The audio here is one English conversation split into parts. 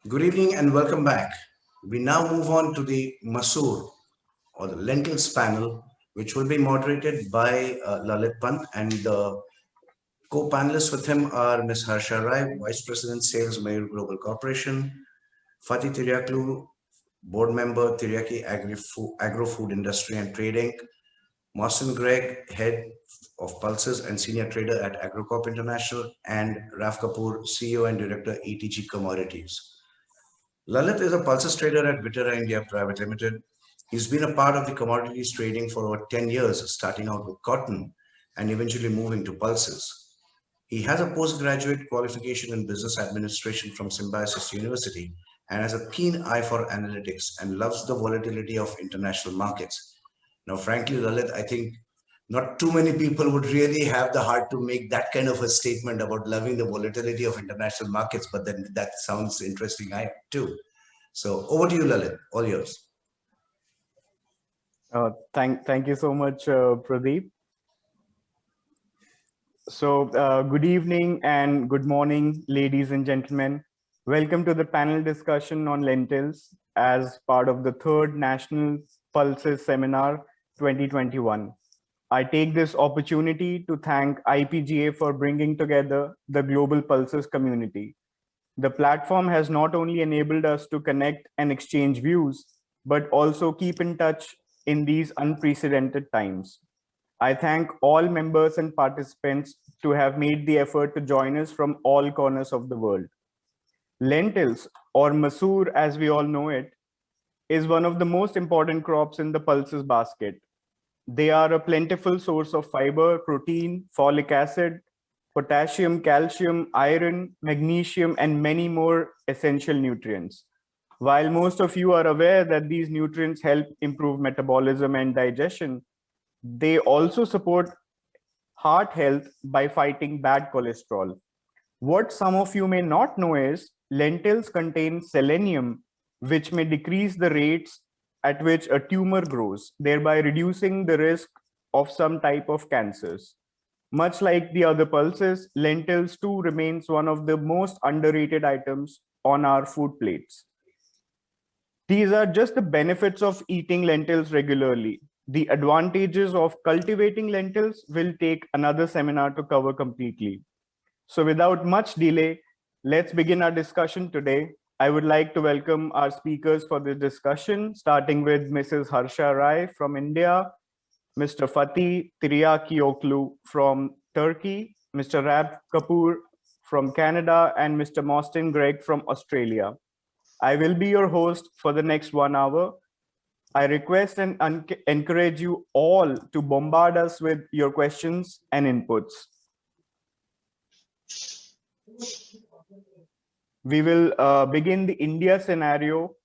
Good evening and welcome back. We now move on to the Masoor or the Lentils panel, which will be moderated by Lalit Pant, and the co-panelists with him are Ms. Harsha Rai, Vice President Sales, Mayur Global Corporation; Fatih Tiryakioglu, Board Member, Tiryaki Agro Food Industry and Trading; Mostyn Gregg, Head of Pulses and Senior Trader at Agrocorp International; and Rav Kapoor, CEO and Director, ETG Commodities. Lalit is a pulses trader at Viterra India Private Limited. He's been a part of the commodities trading for over 10 years, starting out with cotton and eventually moving to pulses. He has a postgraduate qualification in business administration from Symbiosis University and has a keen eye for analytics and loves the volatility of international markets. Now, frankly, Lalit, I think not too many people would really have the heart to make that kind of a statement about loving the volatility of international markets, but then that sounds interesting too. So over to you, Lalit, all yours. Thank you so much, Pradeep. So good evening and good morning, ladies and gentlemen. Welcome to the panel discussion on lentils as part of the third National Pulses Seminar 2021. I take this opportunity to thank IPGA for bringing together the global pulses community. The platform has not only enabled us to connect and exchange views, but also keep in touch in these unprecedented times. I thank all members and participants to have made the effort to join us from all corners of the world. Lentils, or Masoor as we all know it, is one of the most important crops in the pulses basket. They are a plentiful source of fiber, protein, folic acid, potassium, calcium, iron, magnesium, and many more essential nutrients. While most of you are aware that these nutrients help improve metabolism and digestion, they also support heart health by fighting bad cholesterol. What some of you may not know is lentils contain selenium, which may decrease the rates at which a tumor grows, thereby reducing the risk of some type of cancers. Much like the other pulses, lentils too remains one of the most underrated items on our food plates. These are just the benefits of eating lentils regularly. The advantages of cultivating lentils will take another seminar to cover completely. So without much delay, let's begin our discussion today. I would like to welcome our speakers for this discussion, starting with Mrs. Harsha Rai from India, Mr. Fatih Tiryakioglu from Turkey, Mr. Rav Kapoor from Canada, and Mr. Mostyn Gregg from Australia. I will be your host for the next 1 hour. I request and encourage you all to bombard us with your questions and inputs. We will begin the India scenario,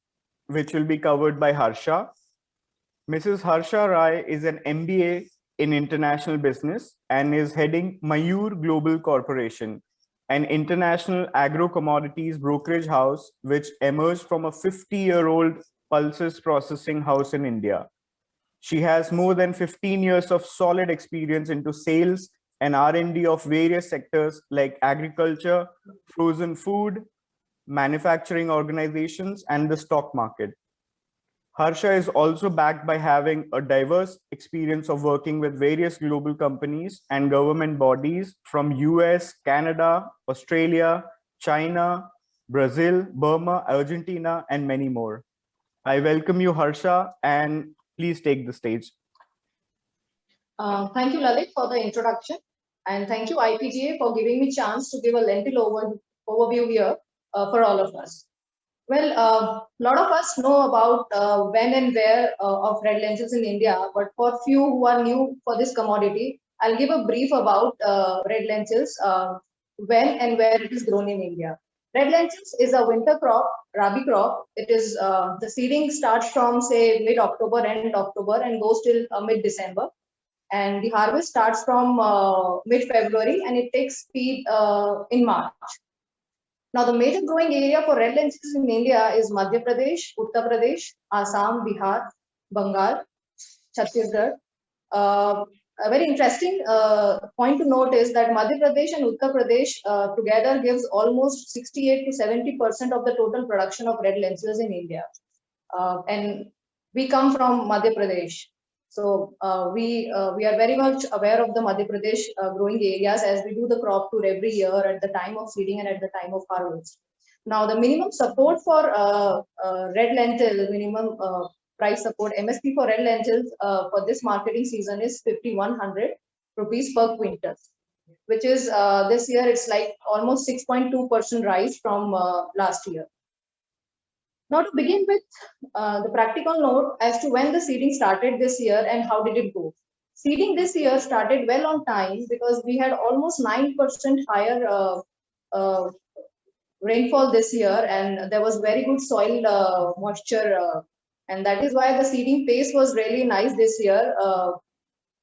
which will be covered by Harsha. Mrs. Harsha Rai is an MBA in international business and is heading Mayur Global Corporation, an international agro-commodities brokerage house which emerged from a 50-year-old pulses processing house in India. She has more than 15 years of solid experience into sales and R&D of various sectors like agriculture, frozen food, manufacturing organizations, and the stock market. Harsha is also backed by having a diverse experience of working with various global companies and government bodies from US, Canada, Australia, China, Brazil, Burma, Argentina, and many more. I welcome you, Harsha, and please take the stage. Thank you, Lalit, for the introduction. And thank you, IPGA, for giving me a chance to give a lentil overview here for all of us. Well, a lot of us know about when and where of red lentils in India, but for few who are new for this commodity, I'll give a brief about red lentils, when and where it is grown in India. Red lentils is a winter crop, rabi crop. It is the seeding starts from say mid-October, end October, and goes till mid-December. And the harvest starts from mid-February, and it takes speed in March. Now, the major growing area for red lentils in India is Madhya Pradesh, Uttar Pradesh, Assam, Bihar, Bengal, Chhattisgarh. a very interesting point to note is that Madhya Pradesh and Uttar Pradesh together gives almost 68 to 70% of the total production of red lentils in India. And we come from Madhya Pradesh. So we are very much aware of the Madhya Pradesh growing areas, as we do the crop tour every year at the time of seeding and at the time of harvest. Now, the minimum support for red lentil, minimum price support, MSP for red lentils for this marketing season is 5,100 rupees per quintal, which is this year it's like almost 6.2% rise from last year. Now, to begin with, the practical note as to when the seeding started this year and how did it go. Seeding this year started well on time because we had almost 9% higher rainfall this year, and there was very good soil moisture, and that is why the seeding pace was really nice this year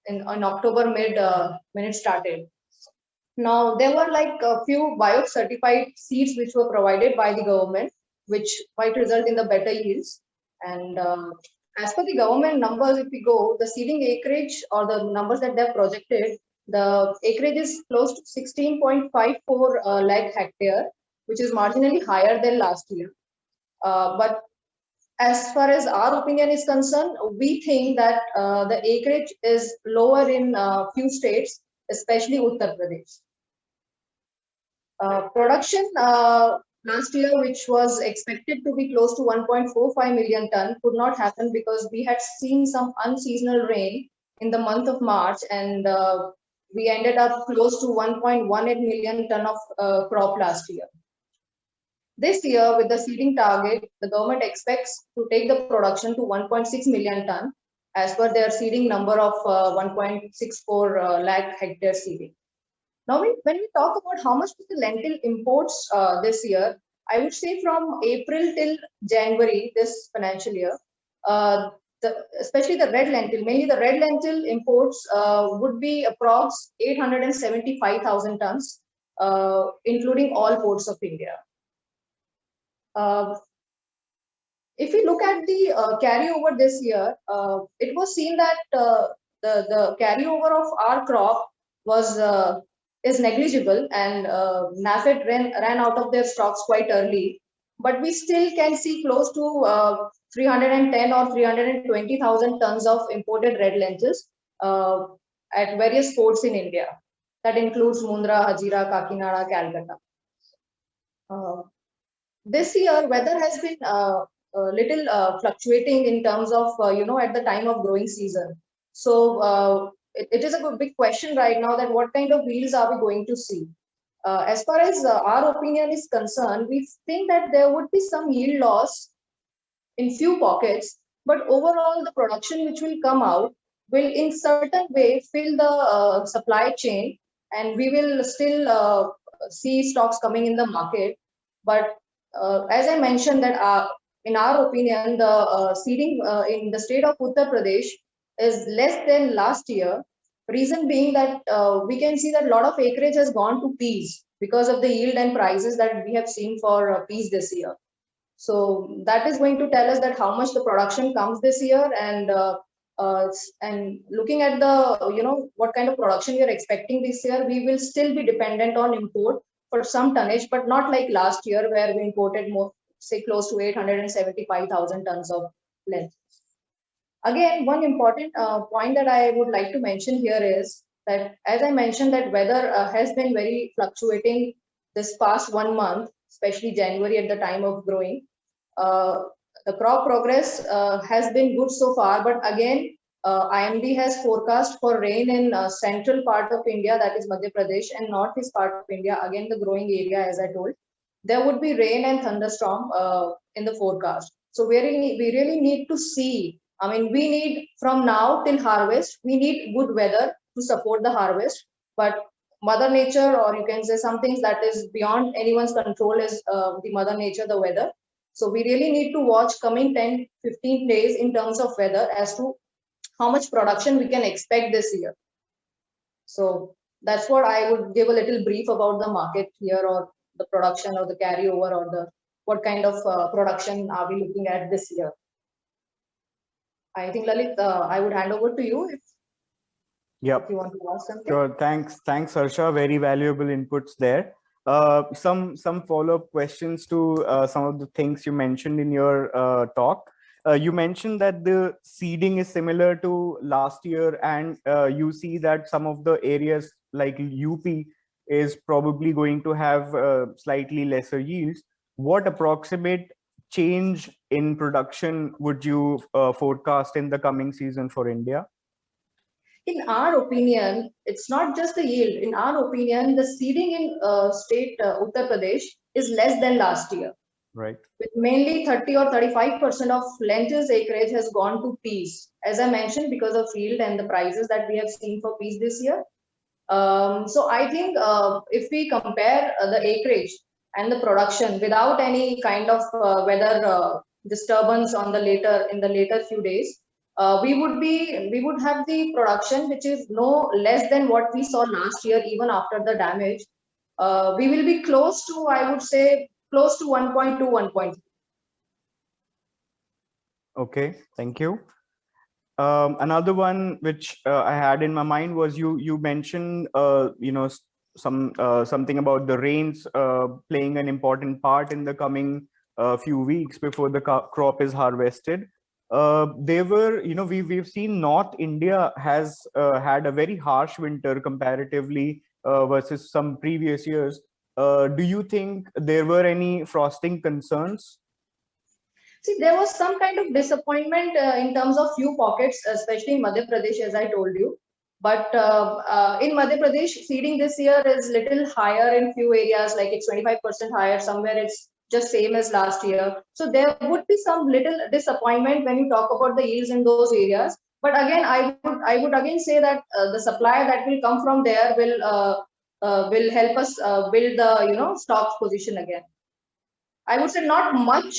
in October mid when it started. Now, there were like a few bio-certified seeds which were provided by the government, which might result in the better yields. And as per the government numbers, if we go, the seeding acreage or the numbers that they've projected, the acreage is close to 16.54 lakh hectare, which is marginally higher than last year. But as far as our opinion is concerned, we think that the acreage is lower in few states, especially Uttar Pradesh. Production last year, which was expected to be close to 1.45 million ton, could not happen because we had seen some unseasonal rain in the month of March, and we ended up close to 1.18 million ton of crop last year. This year, with the seeding target, the government expects to take the production to 1.6 million ton as per their seeding number of 1.64 lakh hectare seeding. Now, when we talk about how much was the lentil imports this year, I would say from April till January this financial year, especially the red lentil, mainly the red lentil imports would be approx 875,000 tons, including all ports of India. If we look at the carryover this year, it was seen that the carryover of our crop was is negligible, and NAFED ran out of their stocks quite early. But we still can see close to 310 or 320,000 tons of imported red lentils at various ports in India. That includes Mundra, Hazira, Kakinada, Calcutta. This year, weather has been a little fluctuating in terms of, at the time of growing season. So it is a big question right now that what kind of yields are we going to see? As far as our opinion is concerned, we think that there would be some yield loss in few pockets, but overall the production which will come out will in certain way fill the supply chain, and we will still see stocks coming in the market. But as I mentioned that in our opinion, the seeding in the state of Uttar Pradesh is less than last year. Reason being that we can see that a lot of acreage has gone to peas because of the yield and prices that we have seen for peas this year. So that is going to tell us that how much the production comes this year, and looking at the what kind of production we are expecting this year, we will still be dependent on import for some tonnage, but not like last year where we imported more, say close to 875,000 tons of lentils. Again, one important point that I would like to mention here is that, as I mentioned, that weather has been very fluctuating this past 1 month, especially January at the time of growing. The crop progress has been good so far, but again, IMD has forecast for rain in central part of India, that is Madhya Pradesh, and northeast part of India, again the growing area, as I told. There would be rain and thunderstorm in the forecast. So we really need to see. I mean, we need from now till harvest, we need good weather to support the harvest. But Mother Nature, or you can say some things that is beyond anyone's control, is the Mother Nature, the weather. So we really need to watch coming 10-15 days in terms of weather as to how much production we can expect this year. So that's what I would give a little brief about the market here, or the production, or the carryover, or the what kind of production are we looking at this year. I think, Lalit, I would hand over to you. Yep. If you want to ask something. Sure. Thanks, Harsha. Very valuable inputs there. Some follow-up questions to some of the things you mentioned in your talk. You mentioned that the seeding is similar to last year, and you see that some of the areas like UP is probably going to have slightly lesser yields. What approximate change in production would you forecast in the coming season for India? In our opinion, it's not just the yield. In our opinion, the seeding in state Uttar Pradesh is less than last year. Right. With mainly 30 or 35% of lentils acreage has gone to peas. As I mentioned, because of yield and the prices that we have seen for peas this year. So I think if we compare the acreage and the production without any kind of weather disturbance in the later few days, we would have the production which is no less than what we saw last year, even after the damage. We will be close to, I would say, close to 1.2, 1.3. Okay, thank you. Another one which I had in my mind was you mentioned something about the rains playing an important part in the coming few weeks before the crop is harvested. We've seen North India has had a very harsh winter comparatively versus some previous years. Do you think there were any frosting concerns? See, there was some kind of disappointment in terms of few pockets, especially in Madhya Pradesh, as I told you. But in Madhya Pradesh, seeding this year is little higher in few areas, like it's 25% higher. Somewhere it's just same as last year. So there would be some little disappointment when you talk about the yields in those areas. But again, I would again say that the supply that will come from there will help us build the stocks position again. I would say not much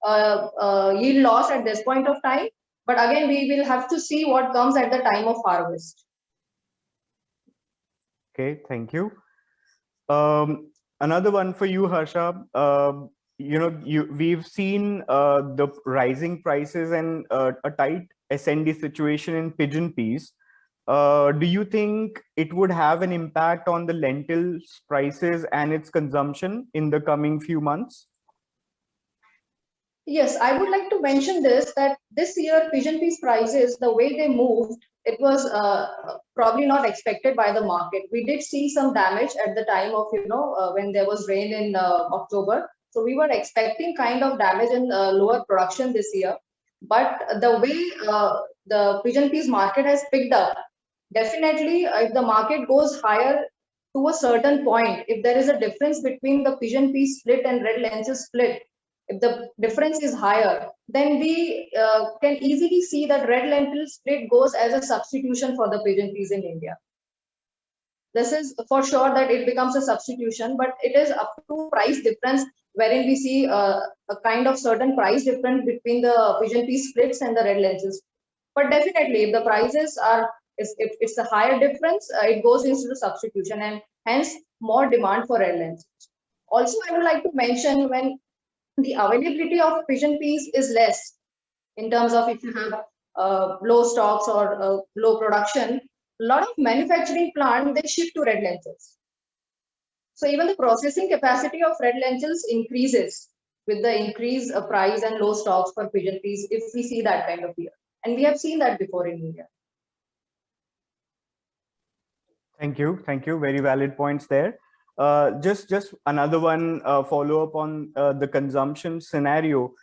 yield loss at this point of time, but again, we will have to see what comes at the time of harvest. Okay, thank you. Another one for you, Harsha. We've seen the rising prices and a tight S&D situation in pigeon peas. Do you think it would have an impact on the lentils prices and its consumption in the coming few months? Yes, I would like to mention that this year pigeon peas prices, the way they moved, it was probably not expected by the market. We did see some damage at the time of when there was rain in October. So we were expecting kind of damage and lower production this year. But the way the pigeon peas market has picked up, definitely if the market goes higher to a certain point, if there is a difference between the pigeon pea split and red lentil split, if the difference is higher, then we can easily see that red lentil split goes as a substitution for the pigeon peas in India. This is for sure that it becomes a substitution, but it is up to price difference wherein we see a kind of certain price difference between the pigeon pea splits and the red lentils. But definitely, if the prices are, if it's a higher difference, it goes into the substitution and hence more demand for red lentils. Also, I would like to mention when the availability of pigeon peas is less in terms of if you have low stocks or low production, a lot of manufacturing plant they shift to red lentils. So even the processing capacity of red lentils increases with the increased price and low stocks for pigeon peas if we see that kind of year. And we have seen that before in India. Thank you. Very valid points there. Just another one follow up on the consumption scenario.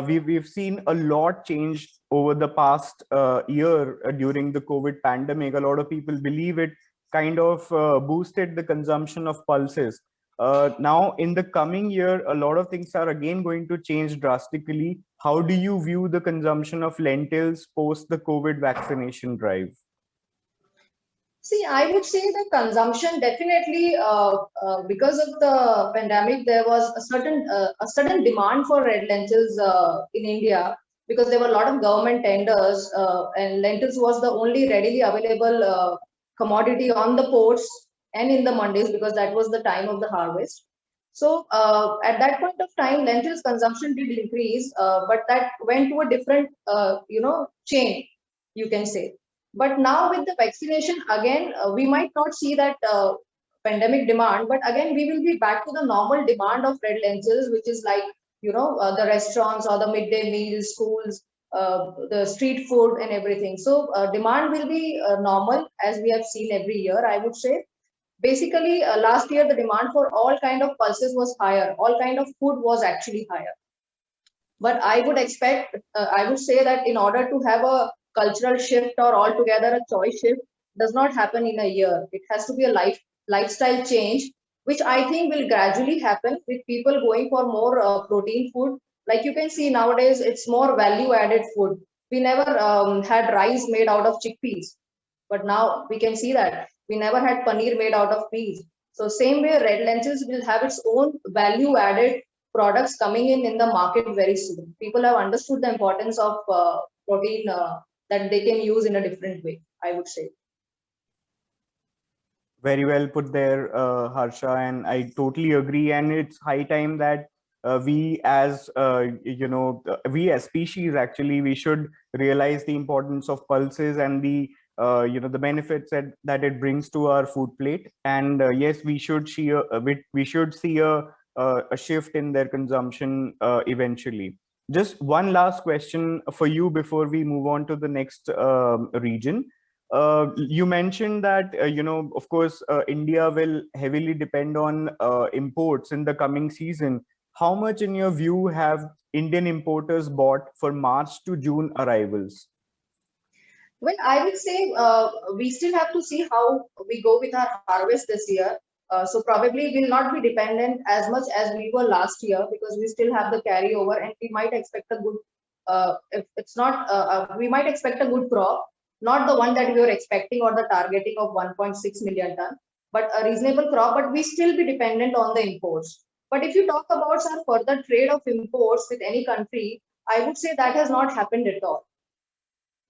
We've seen a lot change over the past year during the COVID pandemic. A lot of people believe it kind of boosted the consumption of pulses. Now in the coming year, a lot of things are again going to change drastically. How do you view the consumption of lentils post the COVID vaccination drive? See, I would say the consumption definitely because of the pandemic, there was a sudden demand for red lentils in India because there were a lot of government tenders and lentils was the only readily available commodity on the ports and in the mandis because that was the time of the harvest. So at that point of time, lentils consumption did increase, but that went to a different chain, you can say. But now with the vaccination, again, we might not see that pandemic demand, but again, we will be back to the normal demand of red lentils, which is like, the restaurants or the midday meals, schools, the street food and everything. So demand will be normal as we have seen every year, I would say. Basically, last year, the demand for all kind of pulses was higher. All kind of food was actually higher. But I would expect, I would say that in order to have a cultural shift or altogether a choice shift does not happen in a year. It has to be a lifestyle change, which I think will gradually happen with people going for more protein food. Like you can see nowadays, it's more value added food. We never had rice made out of chickpeas, but now we can see that we never had paneer made out of peas. So same way, red lentils will have its own value added products coming in the market very soon. People have understood the importance of protein that they can use in a different way, I would say. Very well put there, Harsha, and I totally agree. And it's high time that we as we as species, actually, we should realize the importance of pulses and the the benefits that it brings to our food plate. And yes, we should see a shift in their consumption eventually. Just one last question for you before we move on to the next region. You mentioned that, of course, India will heavily depend on imports in the coming season. How much, in your view, have Indian importers bought for March to June arrivals? Well, I would say we still have to see how we go with our harvest this year. So probably we'll not be dependent as much as we were last year because we still have the carryover, and we might expect a good. If it's not, we might expect a good crop, not the one that we were expecting or the targeting of 1.6 million ton, but a reasonable crop. But we still be dependent on the imports. But if you talk about our further trade of imports with any country, I would say that has not happened at all,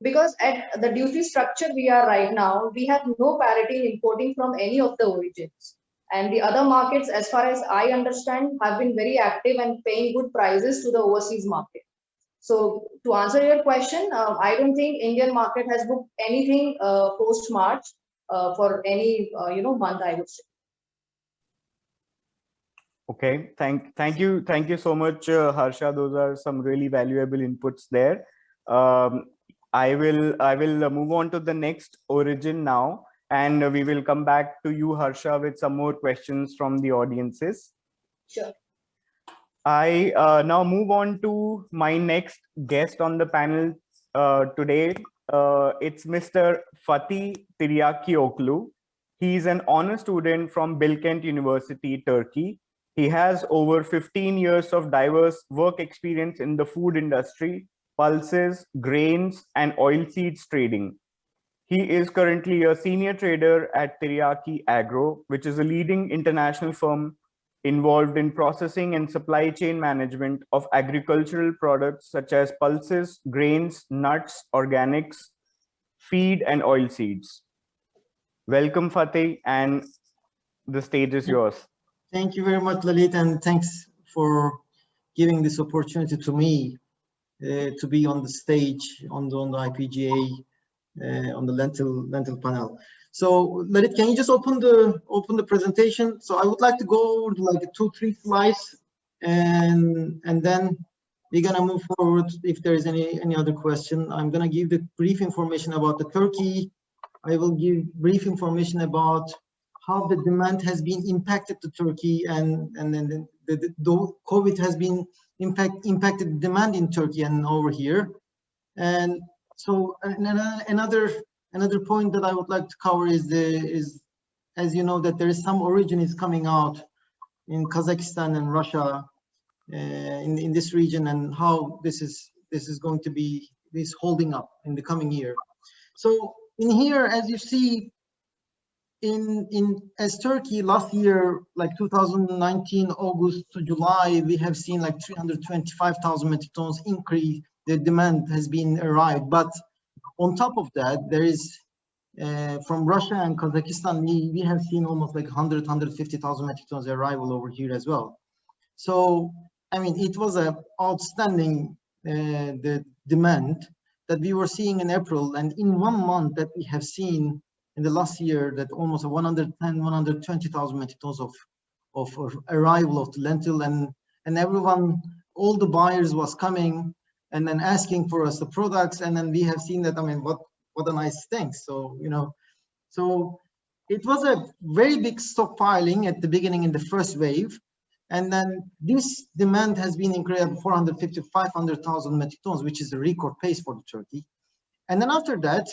because at the duty structure we are right now, we have no parity in importing from any of the origins. And the other markets, as far as I understand, have been very active and paying good prices to the overseas market. So to answer your question, I don't think Indian market has booked anything post March for any month, I would say. Okay, thank you so much, Harsha. Those are some really valuable inputs there. I will move on to the next origin now, and we will come back to you, Harsha, with some more questions from the audiences. Sure. I now move on to my next guest on the panel today. It's Mr. Fatih Tiryakioglu. He's an honor student from Bilkent University, Turkey. He has over 15 years of diverse work experience in the food industry, pulses, grains, and oilseeds trading. He is currently a senior trader at Tiryaki Agro, which is a leading international firm involved in processing and supply chain management of agricultural products such as pulses, grains, nuts, organics, feed, and oilseeds. Welcome, Fatih, and the stage is yours. Thank you very much, Lalit, and thanks for giving this opportunity to me to be on the stage on the IPGA on the lentil panel. So Lalit, can you just open the presentation? So I would like to go over like 2-3 slides, and then we're gonna move forward. If there is any other question, I'm gonna give the brief information about the Turkey. I will give brief information about how the demand has been impacted to Turkey, and then the COVID has been impacted demand in Turkey and over here. And so another point that I would like to cover is as you know that there is some origin is coming out in Kazakhstan and Russia in this region, and how this is going to be holding up in the coming year. So in here, as you see, as Turkey last year, like 2019 August to July, we have seen like 325,000 metric tons increase. The demand has been arrived, but on top of that, there is from Russia and Kazakhstan, we have seen almost like 150,000 metric tons arrival over here as well. So I mean, it was an outstanding the demand. that we were seeing in April, and in 1 month that we have seen in the last year, that almost 120,000 metric tons of arrival of the lentil, and everyone, all the buyers was coming and then asking for us the products, and then we have seen that, I mean, what a nice thing. So, you know, so it was a very big stockpiling at the beginning in the first wave, and then this demand has been incredible, 450 to 500,000 metric tons, which is a record pace for the Turkey. And then after that,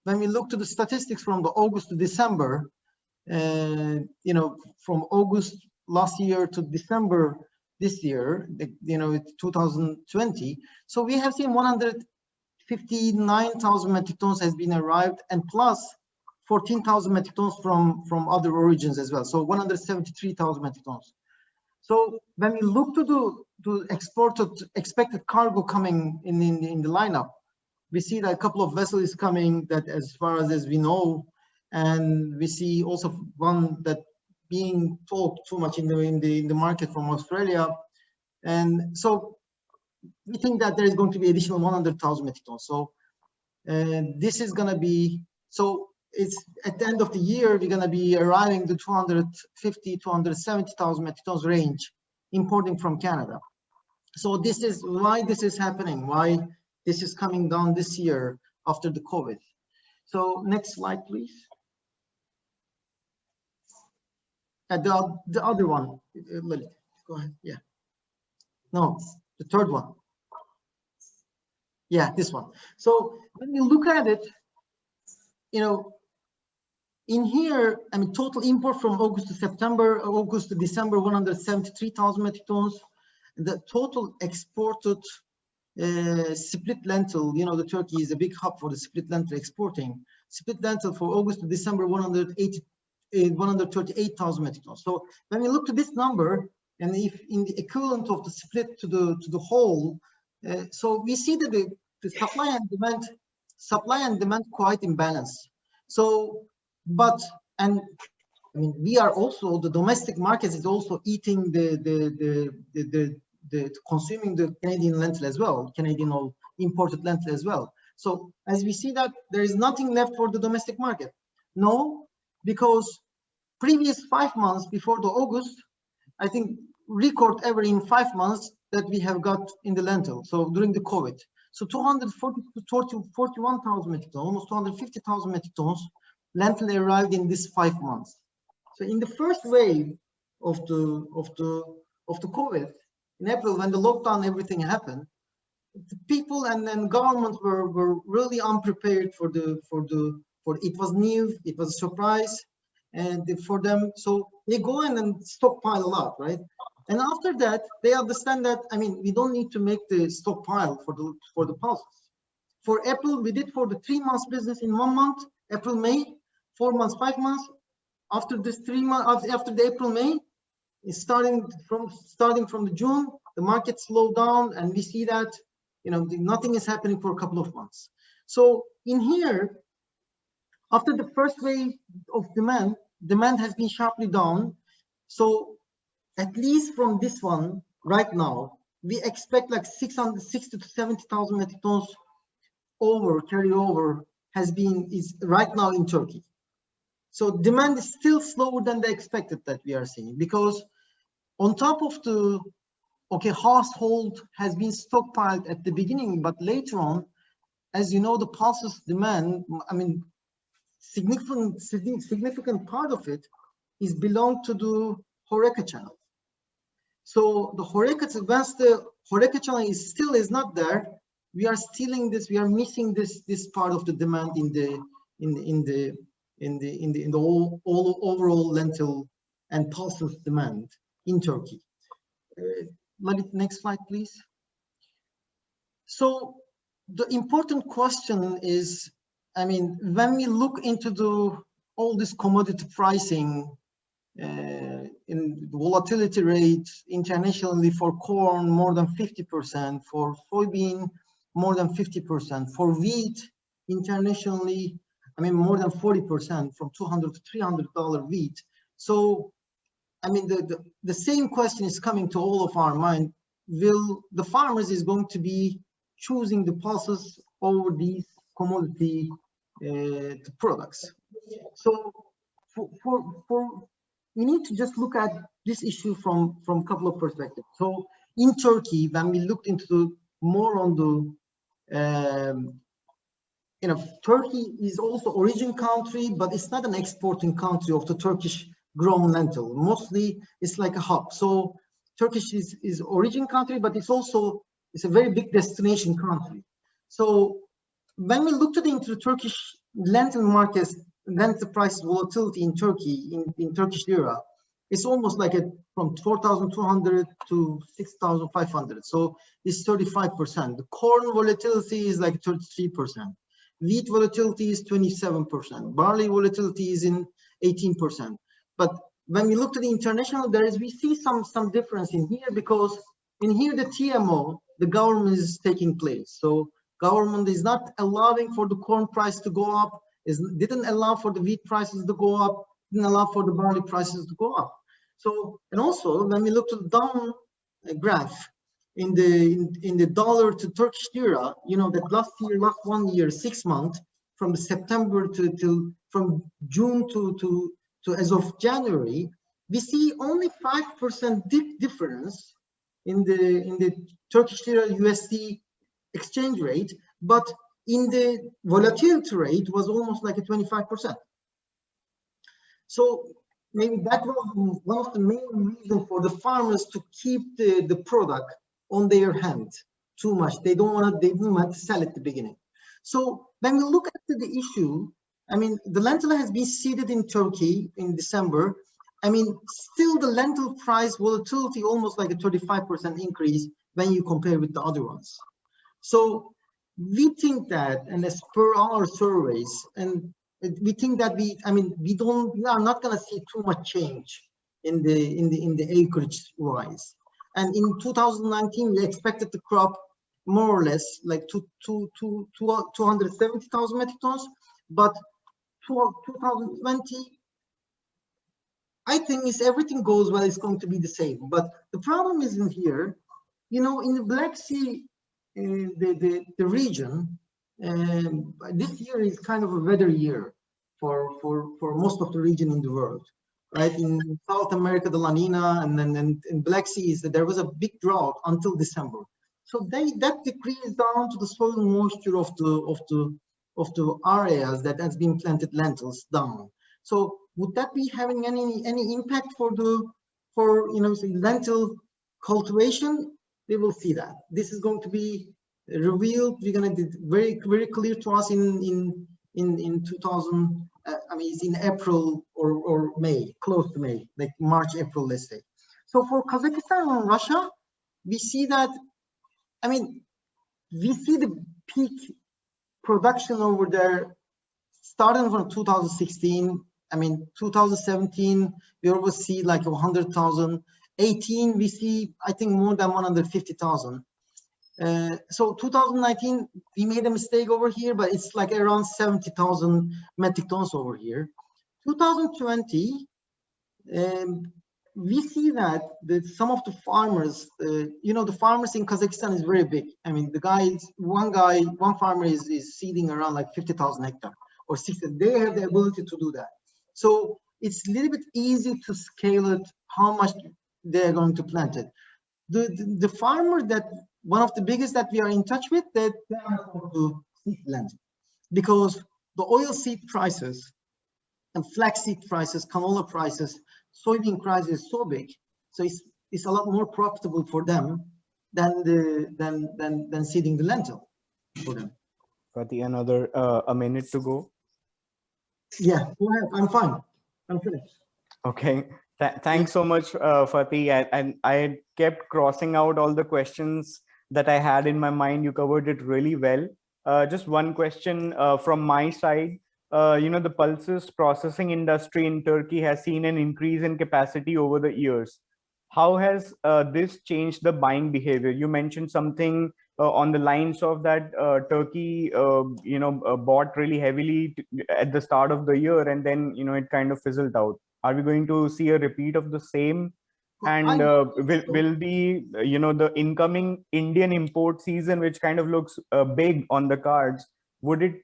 when we look to the statistics from the August to December, you know, from August last year to December this year, you know, it's 2020. So we have seen 159,000 metric tons has been arrived, and plus 14,000 metric tons from other origins as well. So 173,000 metric tons. So when we look to the expected cargo coming in the lineup, we see that a couple of vessels is coming, that as far as we know, and we see also one that being talked too much in the market from Australia, and so we think that there is going to be additional 100,000 metric tons. So this is going to be, so it's at the end of the year we're going to be arriving to 250 270,000 metric tons range importing from Canada. So this is why this is happening, why this is coming down this year after the COVID. So next slide, please. The other one, Lily, go ahead. Yeah. No, the third one. Yeah, this one. So when you look at it, you know, in here, I mean, total import from August to September, August to December, 173,000 metric tons. The total exported split lentil, you know, the Turkey is a big hub for the split lentil exporting. Split lentil for August to December, 138,000 metric tons. So when we look to this number, and if in the equivalent of the split to the whole, so we see that the supply and demand quite imbalanced. So, but, and I mean, we are also, the domestic market is also eating consuming the Canadian lentil as well, Canadian or imported lentil as well. So as we see that there is nothing left for the domestic market. No, because previous 5 months before the August, I think record ever in 5 months that we have got in the lentil. So during the COVID, so 241,000 metric tons, almost 250,000 metric tons lentil arrived in this 5 months. So in the first wave of the COVID in April, when the lockdown everything happened, the people and then government were really unprepared for it was new, it was a surprise, and for them, so they go in and stockpile a lot, right? And after that, they understand that, I mean, we don't need to make the stockpile for the pulses. For April, we did for the 3 months business in 1 month, April, May, 4 months, 5 months. After this 3 months, after the April, May, it's starting from the June, the market slowed down, and we see that, you know, nothing is happening for a couple of months. So in here, after the first wave of demand has been sharply down. So at least from this one right now, we expect like 660 to 70,000 metric tons carryover is right now in Turkey. So demand is still slower than the expected that we are seeing, because on top of the, okay, household has been stockpiled at the beginning, but later on, as you know, the pulses demand, I mean, significant part of it is belong to the Horeca channel. So the Horeca, once the Horeca channel is not there, we are stealing this, we are missing this part of the demand in the overall lentil and pulses demand in Turkey. Next slide, please. So the important question is, I mean, when we look into all this commodity pricing, in the volatility rates internationally, for corn more than 50%, for soybean more than 50%, for wheat internationally, I mean, more than 40%, from $200 to $300 wheat. So, I mean, the same question is coming to all of our mind. Will the farmers is going to be choosing the pulses over these commodity products. So we need to just look at this issue from a couple of perspectives. So in Turkey, when we looked into more on the Turkey is also origin country, but it's not an exporting country of the Turkish grown lentil. Mostly it's like a hub. So Turkish is origin country, but it's a very big destination country. So when we looked into the Turkish lentil markets, lentil price volatility in Turkey, in Turkish lira, it's almost like from 4,200 to 6,500. So it's 35%. The corn volatility is like 33%. Wheat volatility is 27%. Barley volatility is in 18%. But when we look to the international, we see some difference in here, because in here the TMO, the government is taking place. So government is not allowing for the corn price to go up, didn't allow for the wheat prices to go up, didn't allow for the barley prices to go up. So, and also when we look to the down graph in the dollar to Turkish lira, that last 1 year, 6 months, from September from June to as of January, we see only 5% difference in the Turkish lira USD exchange rate, but in the volatility rate was almost like a 25%. So maybe that was one of the main reasons for the farmers to keep the product on their hand too much. They didn't want to sell at the beginning. So when we look at the issue, I mean, the lentil has been seeded in Turkey in December. I mean, still the lentil price volatility almost like a 35% increase when you compare with the other ones. So we think that, and as per our surveys, and we think that we are not going to see too much change in the acreage rise. And in 2019, we expected the crop more or less like 270,000 metric tons, but 2020, I think if everything goes well, it's going to be the same. But the problem is in here, in the Black Sea, the region, this year is kind of a weather year for most of the region in the world, right? In South America, the La Nina, and then in Black Sea, there was a big drought until December. So that decreased down to the soil moisture of the areas that has been planted lentils down. So would that be having any impact for lentil cultivation? We will see that. This is going to be revealed. We're going to be very, very clear to us in 2000. It's in April or May, close to May, like March, April, let's say. So for Kazakhstan and Russia, we see that. We see the peak production over there starting from 2016. 2017, we always see like 100,000. 18, we see, I think, more than 150,000. So 2019, we made a mistake over here, but it's like around 70,000 metric tons over here. 2020, we see that some of the farmers, the farmers in Kazakhstan is very big. One farmer is seeding around like 50,000 hectares or 60. They have the ability to do that. So it's a little bit easy to scale it, how much they're going to plant it. The farmer one of the biggest that we are in touch with, that they are going to seed lentil, because the oil seed prices and flaxseed prices, canola prices, soybean price is so big, so it's a lot more profitable for them than seeding the lentil for them. Fatih, another a minute to go. Yeah, go ahead. I'm fine. I'm finished. Okay. Thanks so much, Fatih. And I kept crossing out all the questions that I had in my mind. You covered it really well. Just one question from my side. The pulses processing industry in Turkey has seen an increase in capacity over the years. How has this changed the buying behavior? You mentioned something on the lines of that Turkey, bought really heavily at the start of the year, and then, it kind of fizzled out. Are we going to see a repeat of the same And will the the incoming Indian import season, which kind of looks big on the cards, would it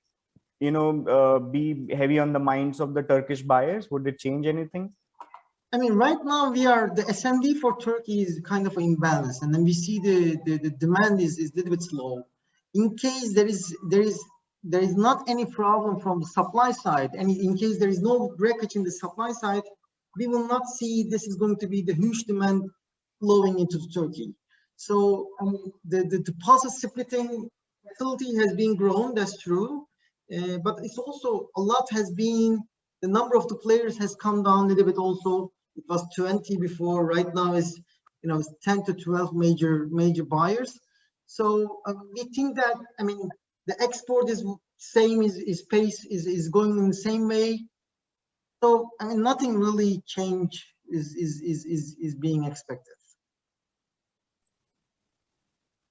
be heavy on the minds of the Turkish buyers? Would it change anything? I mean, right now the S&D for Turkey is kind of imbalance, and then we see the demand is a little bit slow. In case there is not any problem from the supply side, and in case there is no breakage in the supply side, we will not see this is going to be the huge demand flowing into Turkey. So the pulses splitting facility has been grown, that's true, but it's also a lot has been, the number of the players has come down a little bit also. It was 20 before, right now is it's 10 to 12 major buyers. So we think that, I mean, the export is same, is pace is going in the same way. So I mean, nothing really change is being expected.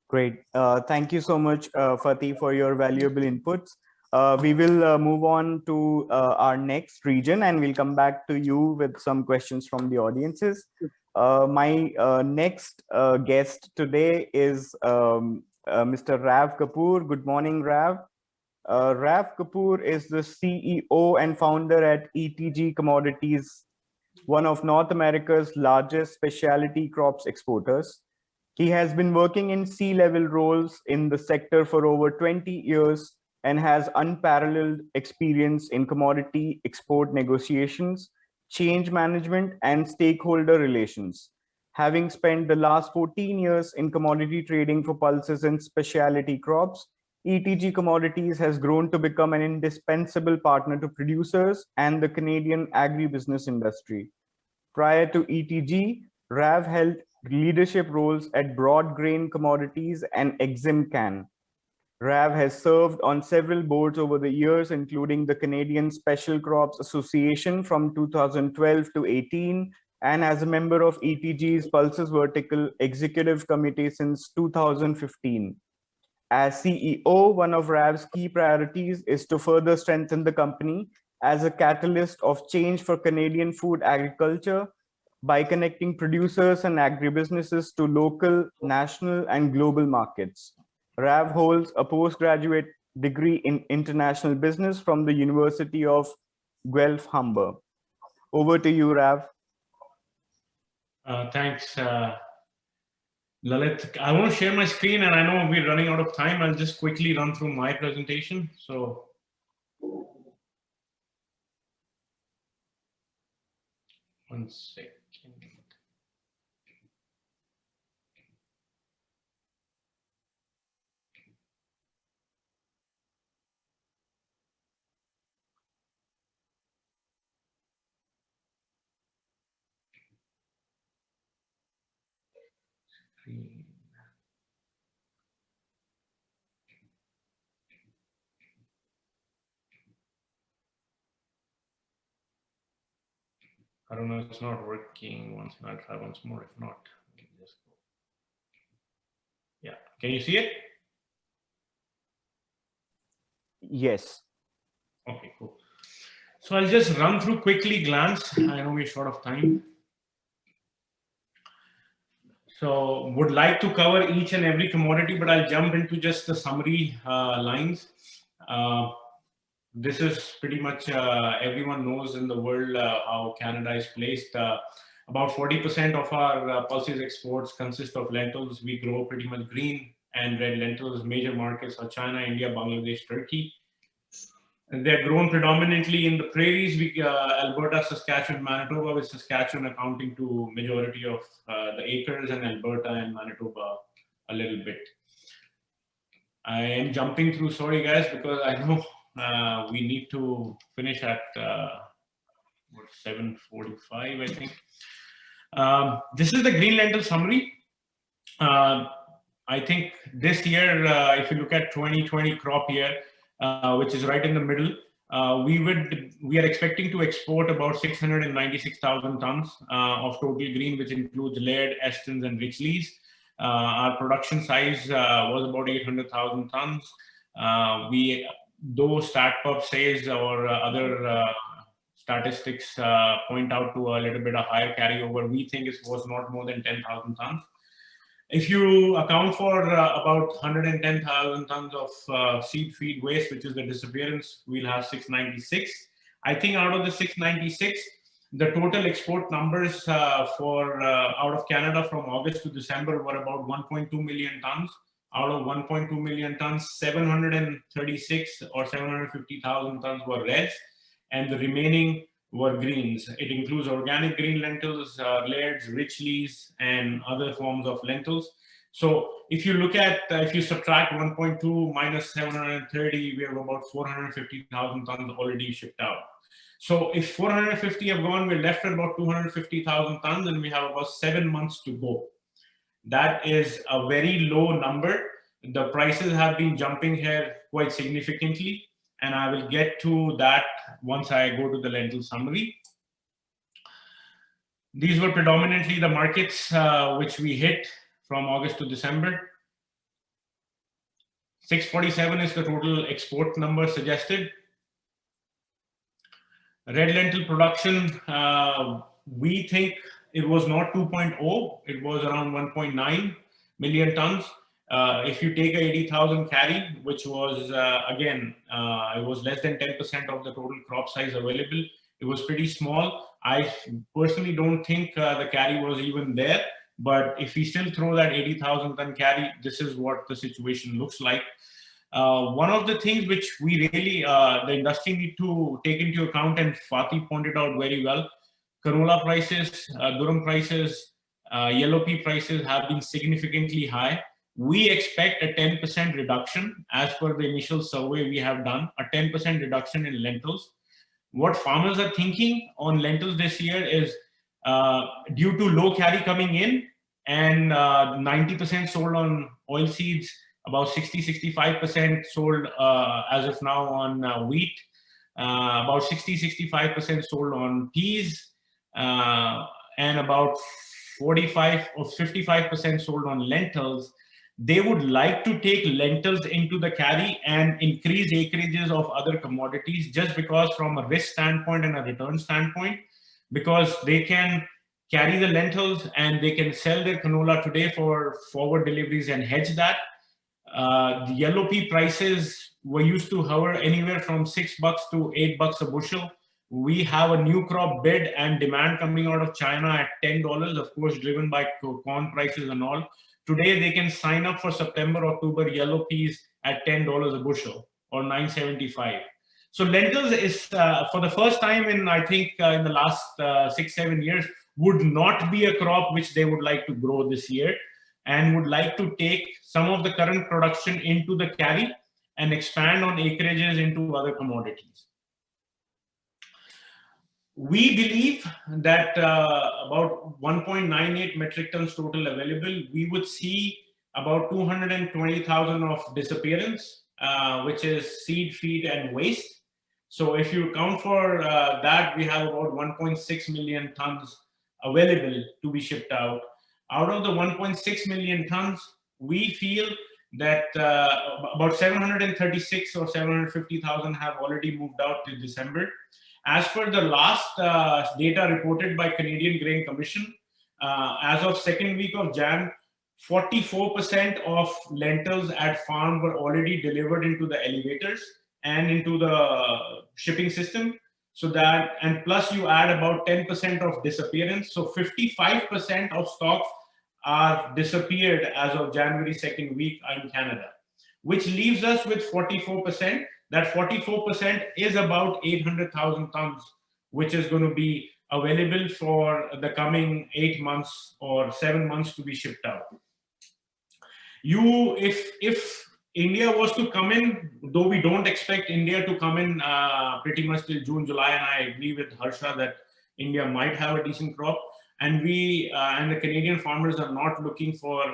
Great. Thank you so much, Fatih, for your valuable inputs. We will move on to our next region, and we'll come back to you with some questions from the audiences. My next guest today is Mr. Rav Kapoor. Good morning, Rav. Rav Kapoor is the CEO and founder at ETG Commodities, one of North America's largest specialty crops exporters. He has been working in C-level roles in the sector for over 20 years and has unparalleled experience in commodity export negotiations, change management, and stakeholder relations. Having spent the last 14 years in commodity trading for pulses and specialty crops, ETG Commodities has grown to become an indispensable partner to producers and the Canadian agribusiness industry. Prior to ETG, Rav held leadership roles at Broad Grain Commodities and EximCan. Rav has served on several boards over the years, including the Canadian Special Crops Association from 2012 to 18, and as a member of ETG's Pulses Vertical Executive Committee since 2015. As CEO, one of Rav's key priorities is to further strengthen the company as a catalyst of change for Canadian food agriculture by connecting producers and agribusinesses to local, national, and global markets. Rav holds a postgraduate degree in international business from the University of Guelph Humber. Over to you, Rav. Thanks, Lalit. I want to share my screen, and I know we're running out of time. I'll just quickly run through my presentation. So, one second. I don't know, it's not working. I'll try once more. If not, just go. Yeah, can you see it? Yes. Okay, cool. So I'll just run through quickly, glance. I know we're short of time. So would like to cover each and every commodity, but I'll jump into just the summary lines. This is pretty much everyone knows in the world how Canada is placed. About 40% of our pulses exports consist of lentils. We grow pretty much green and red lentils. Major markets are China, India, Bangladesh, Turkey. And they're grown predominantly in the prairies, Alberta, Saskatchewan, Manitoba, with Saskatchewan accounting to majority of the acres, and Alberta and Manitoba a little bit. I am jumping through, sorry guys, because I know we need to finish at 7:45, I think. This is the green lentil summary. I think this year, if you look at 2020 crop year, which is right in the middle, we are expecting to export about 696,000 tons of total green, which includes layered, Estons, and Richleys. Our production size was about 800,000 tons. Though StatPub says or other statistics point out to a little bit of higher carryover. We think it was not more than 10,000 tons. If you account for about 110,000 tons of seed feed waste, which is the disappearance, we'll have 696. I think out of the 696, the total export numbers for out of Canada from August to December were about 1.2 million tons. Out of 1.2 million tons, 736 or 750,000 tons were reds, and the remaining were greens. It includes organic green lentils, lairds, rich lees, and other forms of lentils. So if you look at, if you subtract 1.2 minus 730, we have about 450,000 tons already shipped out. So if 450 have gone, we're left with about 250,000 tons, and we have about 7 months to go. That is a very low number. The prices have been jumping here quite significantly, and I will get to that once I go to the lentil summary. These were predominantly the markets which we hit from August to December. 647 is the total export number suggested. Red lentil production, we think it was not 2.0, it was around 1.9 million tons. If you take a 80,000 carry, which was, again, it was less than 10% of the total crop size available. It was pretty small. I personally don't think the carry was even there, but if we still throw that 80,000 ton carry, this is what the situation looks like. One of the things which we really, the industry need to take into account, and Fatih pointed out very well, canola prices, durum prices, yellow pea prices have been significantly high. We expect a 10% reduction as per the initial survey we have done, a 10% reduction in lentils. What farmers are thinking on lentils this year is due to low carry coming in and 90% sold on oil seeds, about 60-65% sold as of now on wheat, about 60-65% sold on peas, and about 45 or 55% sold on lentils. They would like to take lentils into the carry and increase acreages of other commodities, just because from a risk standpoint and a return standpoint, because they can carry the lentils and they can sell their canola today for forward deliveries and hedge that. The yellow pea prices were used to hover anywhere from $6 to $8 a bushel. We have a new crop bid and demand coming out of China at $10, of course, driven by corn prices and all. Today, they can sign up for September, October yellow peas at $10 a bushel or $9.75. So lentils is, for the first time in, I think, in the last 6-7 years, would not be a crop which they would like to grow this year, and would like to take some of the current production into the carry and expand on acreages into other commodities. We believe that about 1.98 metric tons total available. We would see about 220,000 of disappearance, which is seed, feed, and waste. So if you account for that, we have about 1.6 million tons available to be shipped out. Out of the 1.6 million tons, we feel that about 736 or 750,000 have already moved out till December. As per the last data reported by Canadian Grain Commission, as of second week of Jan, 44% of lentils at farm were already delivered into the elevators and into the shipping system. So that, and plus you add about 10% of disappearance. So 55% of stocks are disappeared as of January second week in Canada, which leaves us with 44%. That 44% is about 800,000 tons, which is going to be available for the coming 8 months or 7 months to be shipped out. If India was to come in, though we don't expect India to come in pretty much till June, July, and I agree with Harsha that India might have a decent crop, and we and the Canadian farmers are not looking for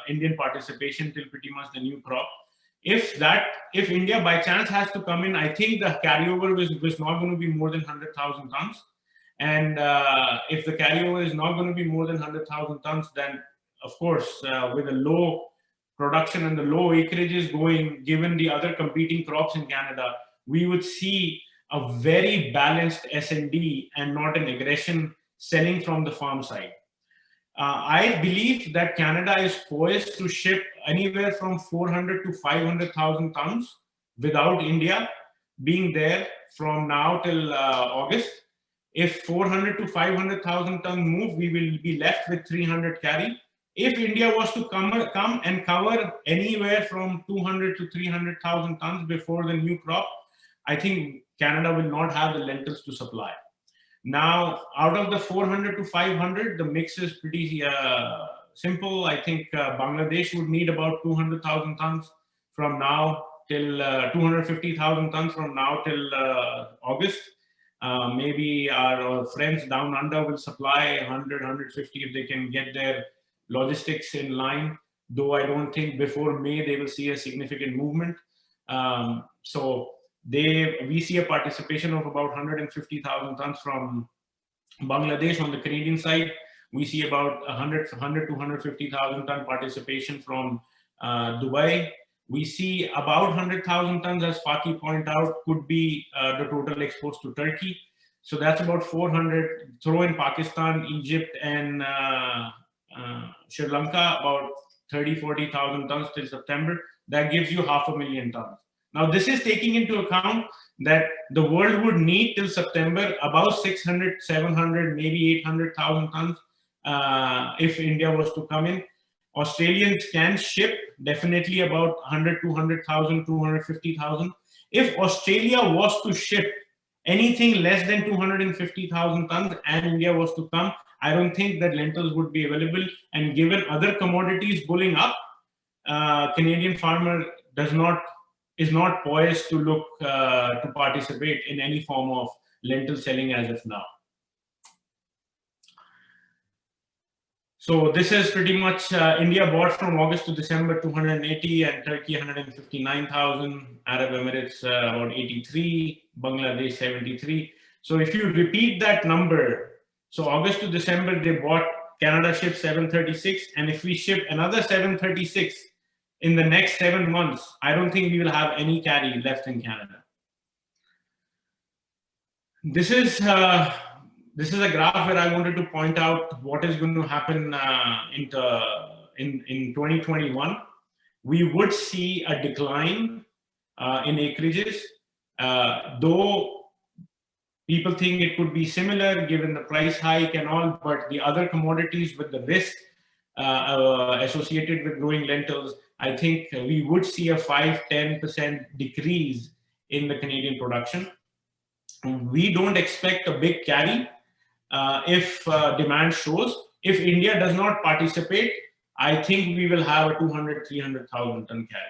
Indian participation till pretty much the new crop. If India by chance has to come in, I think the carryover was not going to be more than 100,000 tons. And if the carryover is not going to be more than 100,000 tons, then of course, with the low production and the low acreages going, given the other competing crops in Canada, we would see a very balanced S&D and not an aggression selling from the farm side. I believe that Canada is poised to ship anywhere from 400 to 500,000 tons without India being there from now till August. If 400 to 500,000 ton move, we will be left with 300 carry. If India was to come and cover anywhere from 200 to 300,000 tons before the new crop, I think Canada will not have the lentils to supply. Now, out of the 400 to 500, the mix is pretty simple. I think Bangladesh would need about 200,000 tons from now till 250,000 tons from now till August. Maybe our friends down under will supply 100, 150 if they can get their logistics in line, though I don't think before May they will see a significant movement. So we see a participation of about 150,000 tons from Bangladesh. On the Canadian side, we see about 100 to 150,000 ton participation from Dubai. We see about 100,000 tons, as Fatih pointed out, could be the total exports to Turkey. So that's about 400. Throw in Pakistan, Egypt, and Sri Lanka, about 40,000 tons till September. That gives you 500,000 tons. Now, this is taking into account that the world would need till September about 600, 700, maybe 800,000 tons if India was to come in. Australians can ship definitely about 100, 200,000, 250,000. If Australia was to ship anything less than 250,000 tons and India was to come, I don't think that lentils would be available. And given other commodities bulling up, Canadian farmer is not poised to look to participate in any form of lentil selling as of now. So this is pretty much India bought from August to December 280 and Turkey 159,000, Arab Emirates about 83, Bangladesh 73. So if you repeat that number, so August to December they bought, Canada shipped 736, and if we ship another 736 in the next 7 months, I don't think we will have any carry left in Canada. This is a graph where I wanted to point out what is going to happen in 2021. We would see a decline in acreages, though people think it could be similar given the price hike and all, but the other commodities with the risk associated with growing lentils, I think we would see a 5-10% decrease in the Canadian production. We don't expect a big carry if demand shows. If India does not participate, I think we will have a 200, 300,000 ton carry,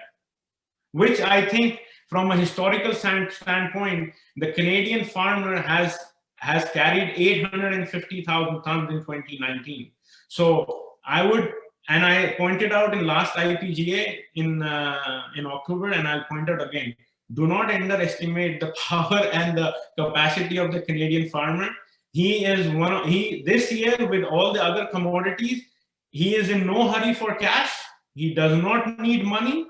which I think from a historical standpoint, the Canadian farmer has carried 850,000 tons in 2019. So I would, and I pointed out in last IPGA in October, and I'll point out again, do not underestimate the power and the capacity of the Canadian farmer. He is this year with all the other commodities, he is in no hurry for cash. He does not need money.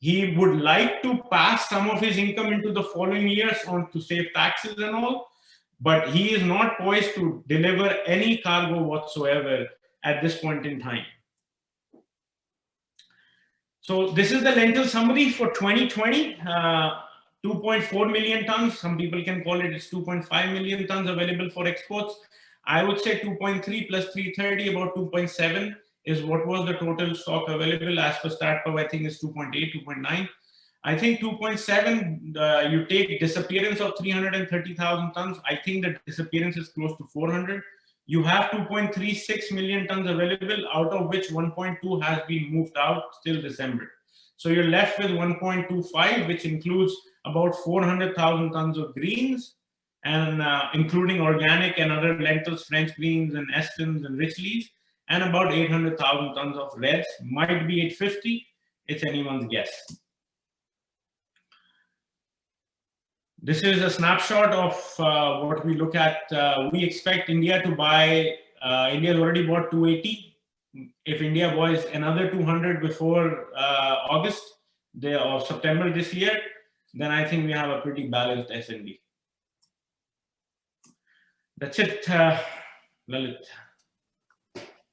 He would like to pass some of his income into the following years on to save taxes and all, but he is not poised to deliver any cargo whatsoever at this point in time. So this is the lentil summary for 2020. 2.4 million tons. Some people can call it, it's 2.5 million tons available for exports. I would say 2.3 plus 330, about 2.7 is what was the total stock available. As per StatPub, I think it's 2.8, 2.9. I think 2.7, you take disappearance of 330,000 tons. I think the disappearance is close to 400. You have 2.36 million tons available, out of which 1.2 has been moved out till December. So you're left with 1.25, which includes about 400,000 tons of greens, and including organic and other lentils, French greens and Estons and Richleys, and about 800,000 tons of reds. Might be 850, it's anyone's guess. This is a snapshot of what we look at. We expect India to buy, India's already bought 280. If India buys another 200 before August of September this year, then I think we have a pretty balanced S&D. That's it, Lalit.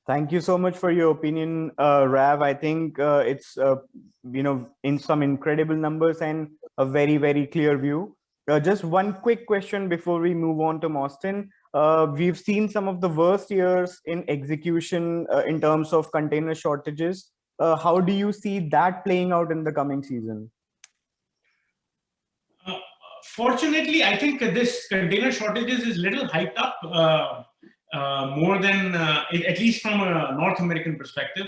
Thank you so much for your opinion, Rav. I think it's in some incredible numbers and a very, very clear view. Just one quick question before we move on to Mostyn. We've seen some of the worst years in execution in terms of container shortages. How do you see that playing out in the coming season? Fortunately, I think this container shortages is little hyped up more than, at least from a North American perspective.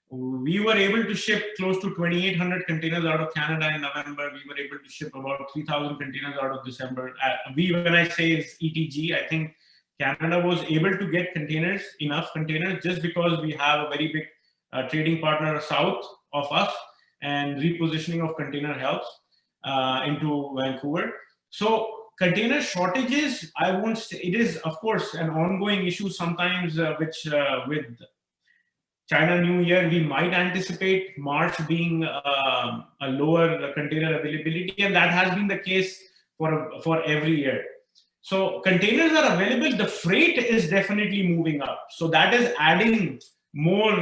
We were able to ship close to 2,800 containers out of Canada in November. We were able to ship about 3,000 containers out of December. When I say it's ETG, I think Canada was able to get enough containers, just because we have a very big trading partner south of us, and repositioning of container helps into Vancouver. So container shortages, I won't say, it is of course an ongoing issue sometimes, which with China New Year, we might anticipate March being a lower container availability, and that has been the case for every year. So containers are available. The freight is definitely moving up. So that is adding more